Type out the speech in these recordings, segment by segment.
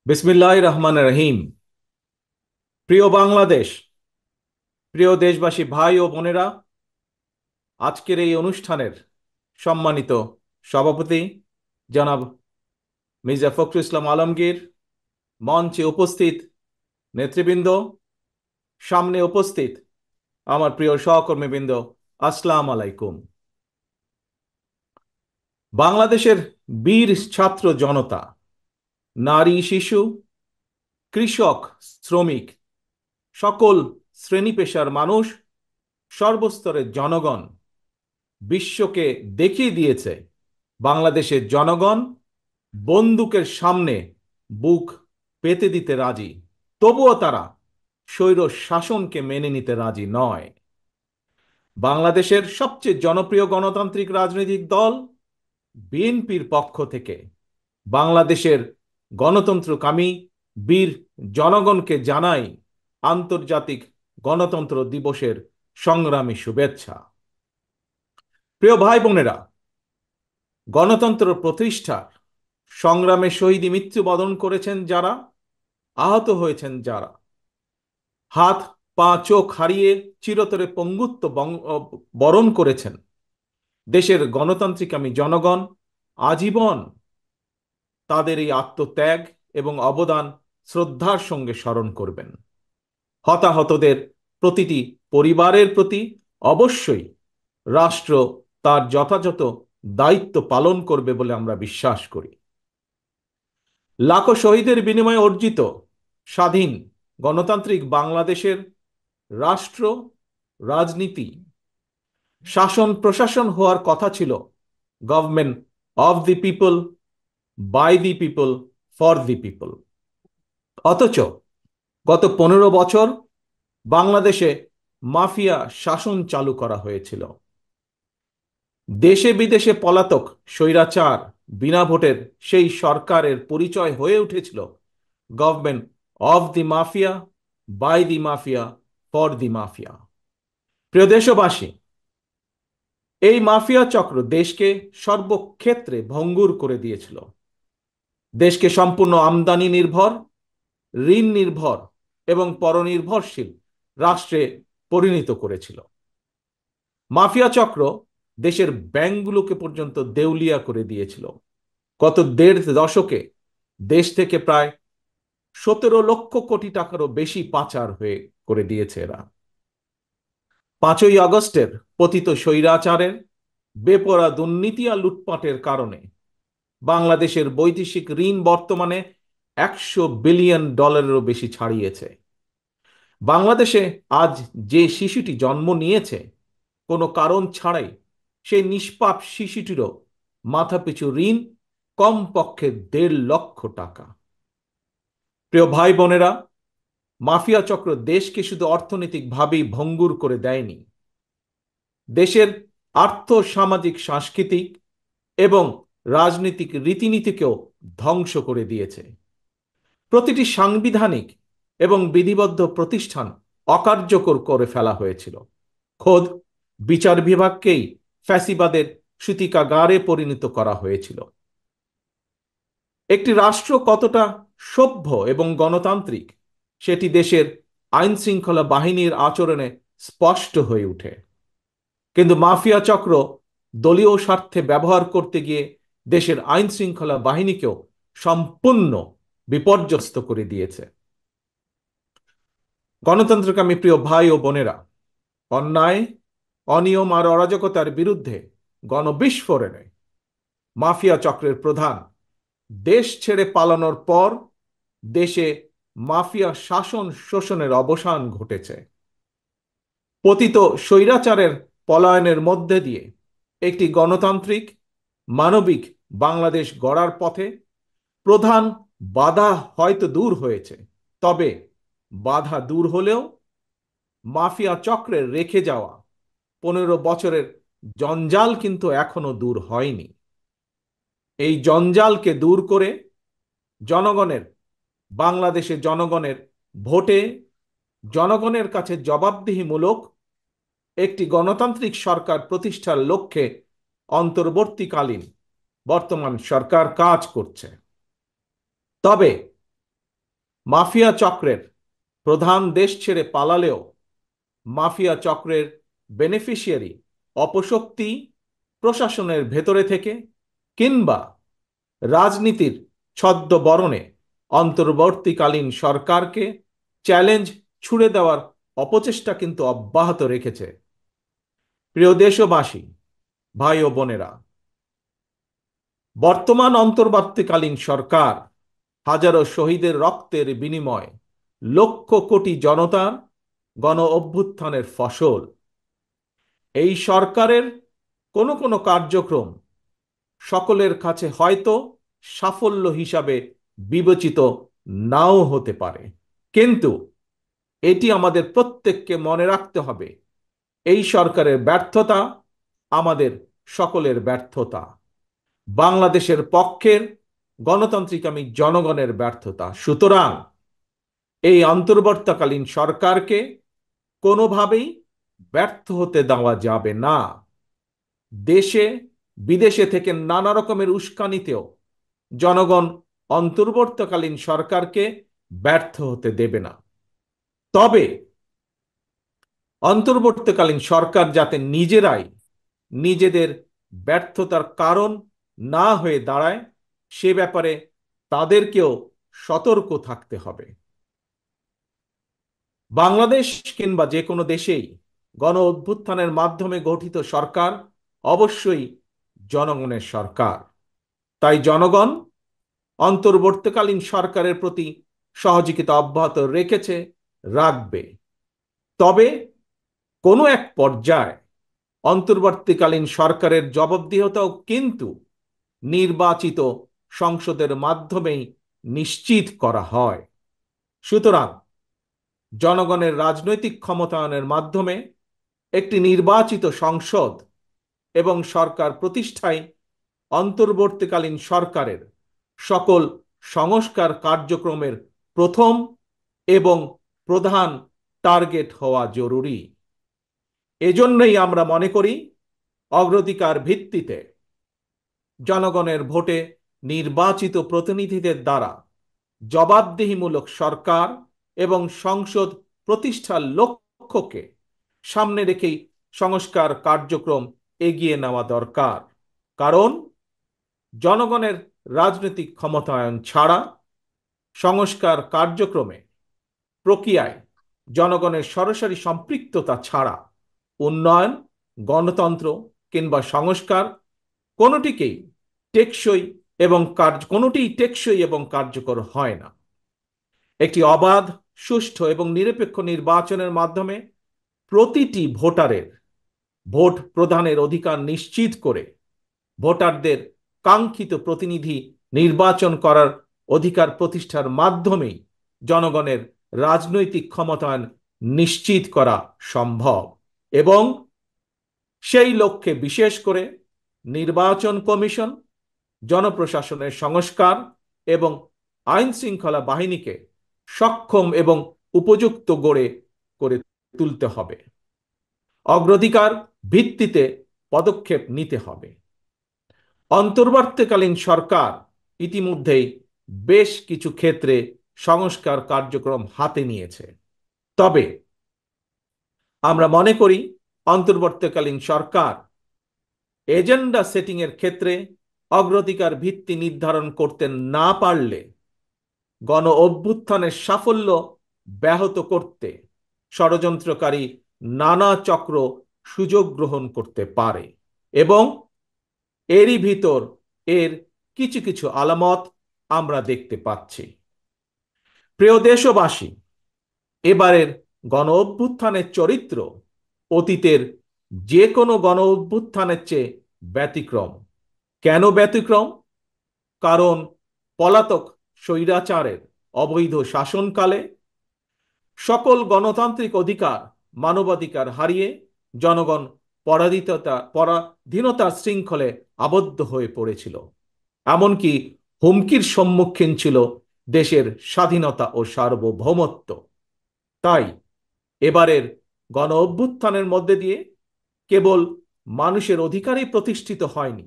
বিসমিল্লাহির রহমানির রহিম। প্রিয় বাংলাদেশ, প্রিয় দেশবাসী, ভাই ও বোনেরা, আজকের এই অনুষ্ঠানের সম্মানিত সভাপতি জনাব মির্জা ফখরুল ইসলাম আলমগীর, মঞ্চে উপস্থিত নেতৃবৃন্দ, সামনে উপস্থিত আমার প্রিয় সহকর্মীবৃন্দ, আসসালামু আলাইকুম। বাংলাদেশের বীর ছাত্র জনতা, নারী শিশু, কৃষক, শ্রমিক, সকল শ্রেণী পেশার মানুষ, সর্বস্তরের জনগণ বিশ্বকে দেখিয়ে দিয়েছে বাংলাদেশের জনগণ বন্দুকের সামনে বুক পেতে দিতে রাজি, তবুও তারা স্বৈর শাসনকে মেনে নিতে রাজি নয়। বাংলাদেশের সবচেয়ে জনপ্রিয় গণতান্ত্রিক রাজনৈতিক দল বিএনপির পক্ষ থেকে বাংলাদেশের গণতন্ত্রকামী বীর জনগণকে জানাই আন্তর্জাতিক গণতন্ত্র দিবসের সংগ্রামী শুভেচ্ছা। প্রিয় ভাই বোনেরা, গণতন্ত্র প্রতিষ্ঠার সংগ্রামে শহীদ মৃত্যুবরণ করেছেন যারা, আহত হয়েছেন যারা, হাত পা চোখ হারিয়ে চিরতরে পঙ্গুত্ব বরণ করেছেন, দেশের গণতান্ত্রিকামী জনগণ আজীবন তাদের এই আত্মত্যাগ এবং অবদান শ্রদ্ধার সঙ্গে স্মরণ করবেন। হতাহতদের প্রতিটি পরিবারের প্রতি অবশ্যই রাষ্ট্র তার যথাযথ দায়িত্ব পালন করবে বলে আমরা বিশ্বাস করি। লাখো শহীদের বিনিময়ে অর্জিত স্বাধীন গণতান্ত্রিক বাংলাদেশের রাষ্ট্র, রাজনীতি, শাসন প্রশাসন হওয়ার কথা ছিল government of the people, by the people, for the people. অথচ গত 15 বছর বাংলাদেশে মাফিয়া শাসন চালু করা হয়েছিল। দেশে বিদেশে পলাতক স্বৈরাচার বিনা ভোটের সেই সরকারের পরিচয় হয়ে উঠেছিল government of the mafia, by the mafia, for the mafia. প্রিয় দেশবাসী, এই মাফিয়া চক্র দেশকে সর্বক্ষেত্রে ভঙ্গুর করে দিয়েছিল। দেশকে সম্পূর্ণ আমদানি নির্ভর, ঋণ নির্ভর এবং পরনির্ভরশীল রাষ্ট্রে পরিণত করেছিল। মাফিয়া চক্র দেশের ব্যাংকগুলোকে পর্যন্ত দেউলিয়া করে দিয়েছিল। গত 1.5 দশকে দেশ থেকে প্রায় 17 লক্ষ কোটি টাকারও বেশি পাচার হয়ে করে দিয়েছে এরা। 5ই আগস্টের পতিত স্বৈরাচারের বেপরোয়া দুর্নীতি আর লুটপাটের কারণে বাংলাদেশের বৈদেশিক ঋণ বর্তমানে $100 বিলিয়নেরও বেশি ছাড়িয়েছে। বাংলাদেশে আজ যে শিশুটি জন্ম নিয়েছে কোনো কারণ ছাড়াই, সেই নিষ্পাপ শিশুটিরও মাথাপিছু ঋণ কমপক্ষে 1.5 লক্ষ টাকা। প্রিয় ভাই বোনেরা, মাফিয়া চক্র দেশকে শুধু অর্থনৈতিকভাবেই ভঙ্গুর করে দেয়নি, দেশের আর্থ সামাজিক সাংস্কৃতিক এবং রাজনৈতিক রীতিনীতিকেও ধ্বংস করে দিয়েছে। প্রতিটি সাংবিধানিক এবং বিধিবদ্ধ প্রতিষ্ঠান অকার্যকর করে ফেলা হয়েছিল। খোদ বিচার বিভাগকেই ফ্যাসিবাদের সূতিকাগারে পরিণত করা হয়েছিল। একটি রাষ্ট্র কতটা সভ্য এবং গণতান্ত্রিক সেটি দেশের আইন শৃঙ্খলা বাহিনীর আচরণে স্পষ্ট হয়ে ওঠে। কিন্তু মাফিয়া চক্র দলীয় স্বার্থে ব্যবহার করতে গিয়ে দেশের আইন শৃঙ্খলা বাহিনীকেও সম্পূর্ণ বিপর্যস্ত করে দিয়েছে। গণতন্ত্রকামী প্রিয় ভাই ও বোনেরা, অন্যায়, অনিয়ম আর অরাজকতার বিরুদ্ধে গণবিস্ফোরণে মাফিয়া চক্রের প্রধান দেশ ছেড়ে পালানোর পর দেশে মাফিয়া শাসন শোষণের অবসান ঘটেছে। পতিত স্বৈরাচারের পলায়নের মধ্যে দিয়ে একটি গণতান্ত্রিক মানবিক বাংলাদেশ গড়ার পথে প্রধান বাধা হয়তো দূর হয়েছে, তবে বাধা দূর হলেও মাফিয়া চক্রের রেখে যাওয়া 15 বছরের জঞ্জাল কিন্তু এখনো দূর হয়নি। এই জঞ্জালকে দূর করে জনগণের, বাংলাদেশের জনগণের ভোটে জনগণের কাছে জবাবদিহিমূলক একটি গণতান্ত্রিক সরকার প্রতিষ্ঠার লক্ষ্যে অন্তর্বর্তীকালীন বর্তমান সরকার কাজ করছে। তবে মাফিয়া চক্রের প্রধান দেশ ছেড়ে পালালেও মাফিয়া চক্রের বেনিফিশিয়ারি অপশক্তি প্রশাসনের ভেতরে থেকে কিংবা রাজনীতির ছদ্মবরণে অন্তর্বর্তীকালীন সরকারকে চ্যালেঞ্জ ছুড়ে দেওয়ার অপচেষ্টা কিন্তু অব্যাহত রেখেছে। প্রিয় দেশবাসী, ভাই ও বোনেরা, বর্তমান অন্তর্বর্তীকালীন সরকার হাজারো শহীদের রক্তের বিনিময় লক্ষ কোটি জনতার গণ অভ্যুত্থানের ফসল। এই সরকারের কোনো কোনো কার্যক্রম সকলের কাছে হয়তো সাফল্য হিসাবে বিবেচিত নাও হতে পারে, কিন্তু এটি আমাদের প্রত্যেককে মনে রাখতে হবে, এই সরকারের ব্যর্থতা আমাদের সকলের ব্যর্থতা, বাংলাদেশের পক্ষের গণতান্ত্রিকামী জনগণের ব্যর্থতা। সুতরাং এই অন্তর্বর্তীকালীন সরকারকে কোনোভাবেই ব্যর্থ হতে দেওয়া যাবে না। দেশে বিদেশে থেকে নানা রকমের উস্কানিতেও জনগণ অন্তর্বর্তীকালীন সরকারকে ব্যর্থ হতে দেবে না। তবে অন্তর্বর্তীকালীন সরকার যাতে নিজেরাই নিজেদের ব্যর্থতার কারণ না হয়ে দাঁড়ায়, সে ব্যাপারে তাদেরকেও সতর্ক থাকতে হবে। বাংলাদেশ কিংবা যে কোনো দেশেই গণ অভ্যুত্থানের মাধ্যমে গঠিত সরকার অবশ্যই জনগণের সরকার। তাই জনগণ অন্তর্বর্তীকালীন সরকারের প্রতি সহযোগিতা অব্যাহত রেখেছে, রাখবে। তবে কোনো এক পর্যায়ে অন্তর্বর্তীকালীন সরকারের জবাবদিহিতাও কিন্তু নির্বাচিত সংসদের মাধ্যমেই নিশ্চিত করা হয়। সুতরাং জনগণের রাজনৈতিক ক্ষমতায়নের মাধ্যমে একটি নির্বাচিত সংসদ এবং সরকার প্রতিষ্ঠায় অন্তর্বর্তীকালীন সরকারের সকল সংস্কার কার্যক্রমের প্রথম এবং প্রধান টার্গেট হওয়া জরুরি। এজন্যই আমরা মনে করি অগ্রাধিকার ভিত্তিতে জনগণের ভোটে নির্বাচিত প্রতিনিধিদের দ্বারা জবাবদিহিমূলক সরকার এবং সংসদ প্রতিষ্ঠার লক্ষ্যকে সামনে রেখেই সংস্কার কার্যক্রম এগিয়ে নেওয়া দরকার। কারণ জনগণের রাজনৈতিক ক্ষমতায়ন ছাড়া সংস্কার কার্যক্রমে প্রক্রিয়ায় জনগণের সরাসরি সম্পৃক্ততা ছাড়া উন্নয়ন, গণতন্ত্র কিংবা সংস্কার কোনোটিকেই টেকসই এবং কার্যকর হয় না। একটি অবাধ, সুষ্ঠু এবং নিরপেক্ষ নির্বাচনের মাধ্যমে প্রতিটি ভোটারের ভোট প্রদানের অধিকার নিশ্চিত করে ভোটারদের কাঙ্ক্ষিত প্রতিনিধি নির্বাচন করার অধিকার প্রতিষ্ঠার মাধ্যমেই জনগণের রাজনৈতিক ক্ষমতায়ন নিশ্চিত করা সম্ভব। এবং সেই লক্ষ্যে বিশেষ করে নির্বাচন কমিশন, জনপ্রশাসনের সংস্কার এবং আইন শৃঙ্খলা বাহিনীকে সক্ষম এবং উপযুক্ত করে তুলতে হবে। অগ্রাধিকার ভিত্তিতে পদক্ষেপ নিতে হবে। অন্তর্বর্তীকালীন সরকার ইতিমধ্যেই বেশ কিছু ক্ষেত্রে সংস্কার কার্যক্রম হাতে নিয়েছে। তবে আমরা মনে করি অন্তর্বর্তীকালীন সরকার এজেন্ডা সেটিং এর ক্ষেত্রে অগ্রাধিকার ভিত্তি নির্ধারণ করতে না পারলে গণ অভ্যুত্থানের সাফল্য ব্যাহত করতে ষড়যন্ত্রকারী নানা চক্র সুযোগ গ্রহণ করতে পারে এবং এরই ভিতর এর কিছু কিছু আলামত আমরা দেখতে পাচ্ছি। প্রিয় দেশবাসী, এবারের গণ অভ্যুত্থানের চরিত্র অতীতের যে কোনো গণ অভ্যুত্থানের চেয়ে ব্যতিক্রম। কেন ব্যতিক্রম? কারণ পলাতক স্বৈরাচারের অবৈধ শাসনকালে সকল গণতান্ত্রিক অধিকার, মানবাধিকার হারিয়ে জনগণ পরাধীনতার শৃঙ্খলে আবদ্ধ হয়ে পড়েছিল। এমনকি হুমকির সম্মুখীন ছিল দেশের স্বাধীনতা ও সার্বভৌমত্ব। তাই এবারের গণ অভ্যুত্থানের মধ্যে দিয়ে কেবল মানুষের অধিকারই প্রতিষ্ঠিত হয়নি,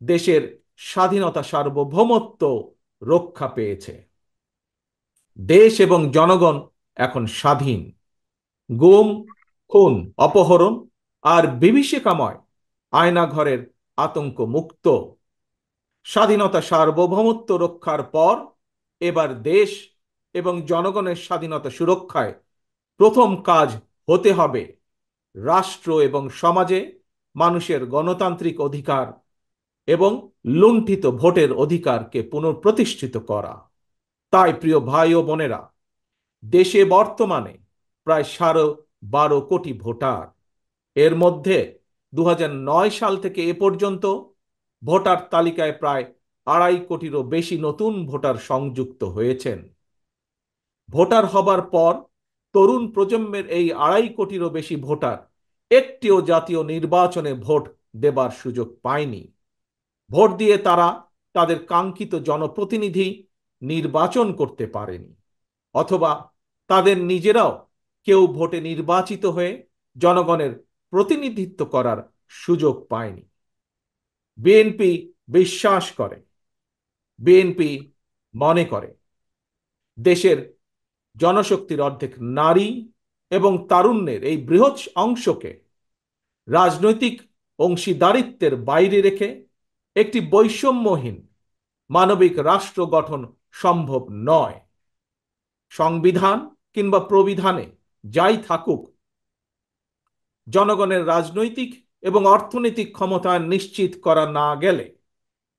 দেশের স্বাধীনতা সার্বভৌমত্ব রক্ষা পেয়েছে। দেশ এবং জনগণ এখন স্বাধীন। গুম, খুন, অপহরণ আর বিভীষিকাময় আয়নাঘরের আতঙ্ক মুক্ত। স্বাধীনতা সার্বভৌমত্ব রক্ষার পর এবার দেশ এবং জনগণের স্বাধীনতা সুরক্ষায় প্রথম কাজ হতে হবে রাষ্ট্র এবং সমাজে মানুষের গণতান্ত্রিক অধিকার এবং লুণ্ঠিত ভোটের অধিকারকে পুনঃপ্রতিষ্ঠিত করা। তাই প্রিয় ভাই ও বোনেরা, দেশে বর্তমানে প্রায় 12.5 কোটি ভোটার। এর মধ্যে 2009 সাল থেকে এ পর্যন্ত ভোটার তালিকায় প্রায় 2.5 কোটিরও বেশি নতুন ভোটার সংযুক্ত হয়েছেন। ভোটার হবার পর তরুণ প্রজন্মের এই 2.5 কোটিরও বেশি ভোটার একটিও জাতীয় নির্বাচনে ভোট দেবার সুযোগ পায়নি। ভোট দিয়ে তারা তাদের কাঙ্ক্ষিত জনপ্রতিনিধি নির্বাচন করতে পারেনি, অথবা তাদের নিজেরাও কেউ ভোটে নির্বাচিত হয়ে জনগণের প্রতিনিধিত্ব করার সুযোগ পায়নি। বিএনপি বিশ্বাস করে, বিএনপি মনে করে দেশের জনশক্তির অর্ধেক নারী এবং তারুণ্যের এই বৃহৎ অংশকে রাজনৈতিক অংশীদারিত্বের বাইরে রেখে একটি বৈষম্যহীন মানবিক রাষ্ট্র গঠন সম্ভব নয়। সংবিধান কিংবা প্রবিধানে যাই থাকুক, জনগণের রাজনৈতিক এবং অর্থনৈতিক ক্ষমতায়ন নিশ্চিত করা না গেলে,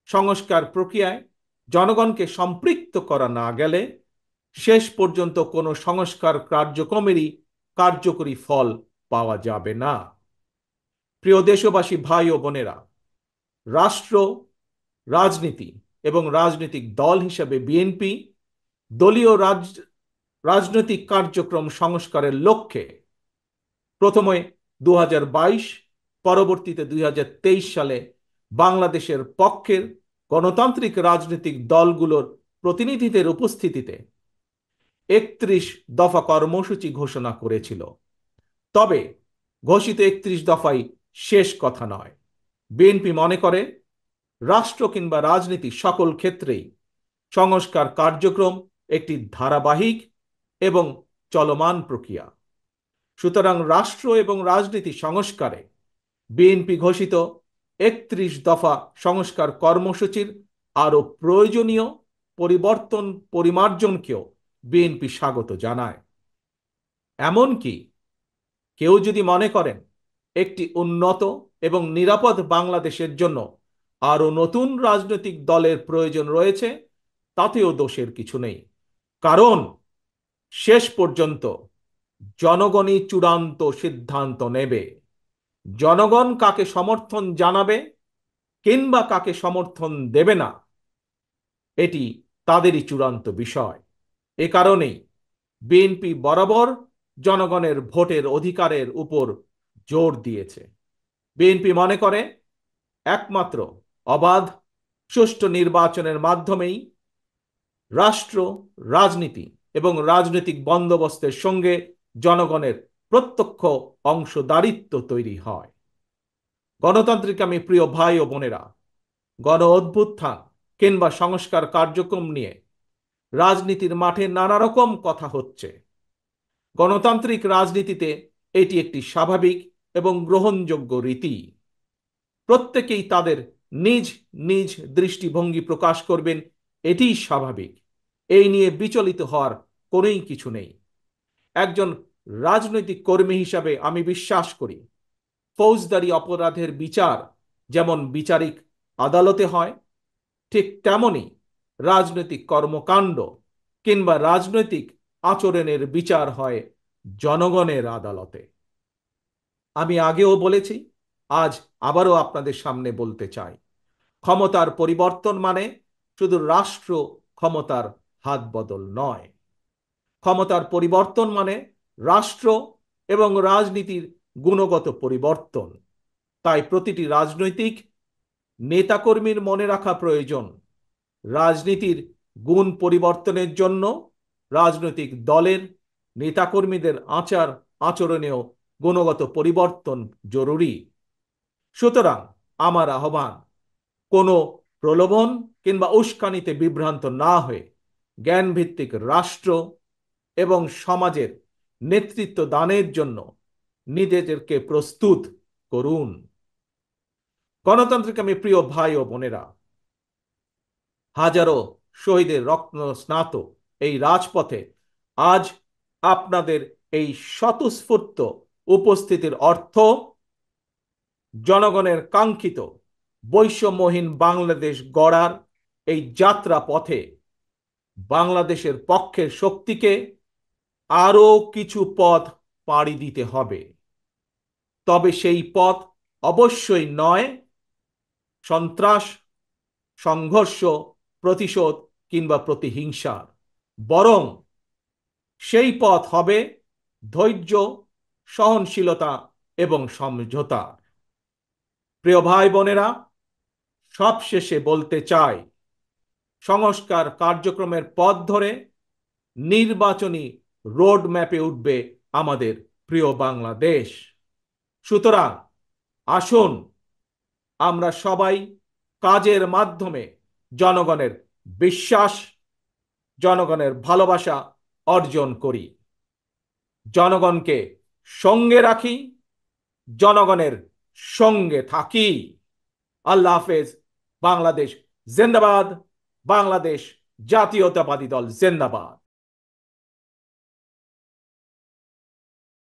সংস্কার প্রক্রিয়ায় জনগণকে সম্পৃক্ত করা না গেলে শেষ পর্যন্ত কোনো সংস্কার কার্যক্রমেরই কার্যকরী ফল পাওয়া যাবে না। প্রিয় দেশবাসী, ভাই ও বোনেরা, রাষ্ট্র, রাজনীতি এবং রাজনৈতিক দল হিসেবে বিএনপি দলীয় রাজনৈতিক কার্যক্রম সংস্কারের লক্ষ্যে প্রথমে 2022, পরবর্তীতে 2023 সালে বাংলাদেশের পক্ষের গণতান্ত্রিক রাজনৈতিক দলগুলোর প্রতিনিধিদের উপস্থিতিতে 31 দফা কর্মসূচি ঘোষণা করেছিল। তবে ঘোষিত 31 দফাই শেষ কথা নয়। বিএনপি মনে করে রাষ্ট্র কিংবা রাজনীতি সকল ক্ষেত্রেই সংস্কার কার্যক্রম একটি ধারাবাহিক এবং চলমান প্রক্রিয়া। সুতরাং রাষ্ট্র এবং রাজনীতি সংস্কারে বিএনপি ঘোষিত 31 দফা সংস্কার কর্মসূচির আরও প্রয়োজনীয় পরিবর্তন পরিমার্জনকেও বিএনপি স্বাগত জানায়। এমনকি কেউ যদি মনে করেন একটি উন্নত এবং নিরাপদ বাংলাদেশের জন্য আরও নতুন রাজনৈতিক দলের প্রয়োজন রয়েছে, তাতেও দোষের কিছু নেই। কারণ শেষ পর্যন্ত জনগণই চূড়ান্ত সিদ্ধান্ত নেবে। জনগণ কাকে সমর্থন জানাবে কিংবা কাকে সমর্থন দেবে না, এটি তাদেরই চূড়ান্ত বিষয়। এ কারণেই বিএনপি বরাবর জনগণের ভোটের অধিকারের উপর জোর দিয়েছে। বিএনপি মনে করে একমাত্র অবাধ, সুষ্ঠু নির্বাচনের মাধ্যমেই রাষ্ট্র, রাজনীতি এবং রাজনৈতিক বন্দোবস্তের সঙ্গে জনগণের প্রত্যক্ষ অংশদারিত্ব তৈরি হয়। গণতান্ত্রিক আমি প্রিয় ভাই ও বোনেরা, গণ অভ্যুত্থান কিংবা সংস্কার কার্যক্রম নিয়ে রাজনীতির মাঠে নানা রকম কথা হচ্ছে। গণতান্ত্রিক রাজনীতিতে এটি একটি স্বাভাবিক এবং গ্রহণযোগ্য রীতি। প্রত্যেকেই তাদের নিজ নিজ দৃষ্টিভঙ্গি প্রকাশ করবেন, এটিই স্বাভাবিক। এই নিয়ে বিচলিত হওয়ার কোনোই কিছু নেই। একজন রাজনৈতিক কর্মী হিসাবে আমি বিশ্বাস করি ফৌজদারি অপরাধের বিচার যেমন বিচারিক আদালতে হয়, ঠিক তেমনি রাজনৈতিক কর্মকাণ্ড কিংবা রাজনৈতিক আচরণের বিচার হয় জনগণের আদালতে। আমি আগেও বলেছি, আজ আবারও আপনাদের সামনে বলতে চাই, ক্ষমতার পরিবর্তন মানে শুধু রাষ্ট্র ক্ষমতার হাত বদল নয়। ক্ষমতার পরিবর্তন মানে রাষ্ট্র এবং রাজনীতির গুণগত পরিবর্তন। তাই প্রতিটি রাজনৈতিক নেতাকর্মীর মনে রাখা প্রয়োজন, রাজনীতির গুণ পরিবর্তনের জন্য রাজনৈতিক দলের নেতাকর্মীদের আচার আচরণেও গুণগত পরিবর্তন জরুরি। সুতরাং আমার আহ্বান, কোনো প্রলোভন কিংবা উস্কানিতে বিভ্রান্ত না হয়ে জ্ঞানভিত্তিক রাষ্ট্র এবং সমাজের নেতৃত্ব দানের জন্য নিজেদেরকে প্রস্তুত করুন। গণতান্ত্রিক আমি প্রিয় ভাই ও বোনেরা, হাজারো শহীদের রত্ন স্নাত এই রাজপথে আজ আপনাদের এই স্বতঃস্ফূর্ত উপস্থিতির অর্থ জনগণের কাঙ্ক্ষিত বৈষম্যহীন বাংলাদেশ গড়ার এই যাত্রা পথে বাংলাদেশের পক্ষের শক্তিকে আরো কিছু পথ পাড়ি দিতে হবে। তবে সেই পথ অবশ্যই নয় সন্ত্রাস, সংঘর্ষ, প্রতিশোধ কিংবা প্রতিহিংসার, বরং সেই পথ হবে ধৈর্য, সহনশীলতা এবং সমঝোতা। প্রিয় ভাই বোনেরা, সবশেষে বলতে চাই, সংস্কার কার্যক্রমের পথ ধরে নির্বাচনী রোড ম্যাপে উঠবে আমাদের প্রিয় বাংলাদেশ। সুতরাং আসুন আমরা সবাই কাজের মাধ্যমে জনগণের বিশ্বাস, জনগণের ভালোবাসা অর্জন করি, জনগণকে সঙ্গে রাখি, জনগণের সঙ্গে থাকি। আল্লাহ হাফেজ। বাংলাদেশ জিন্দাবাদ। বাংলাদেশ জাতীয়তাবাদী দল জিন্দাবাদ।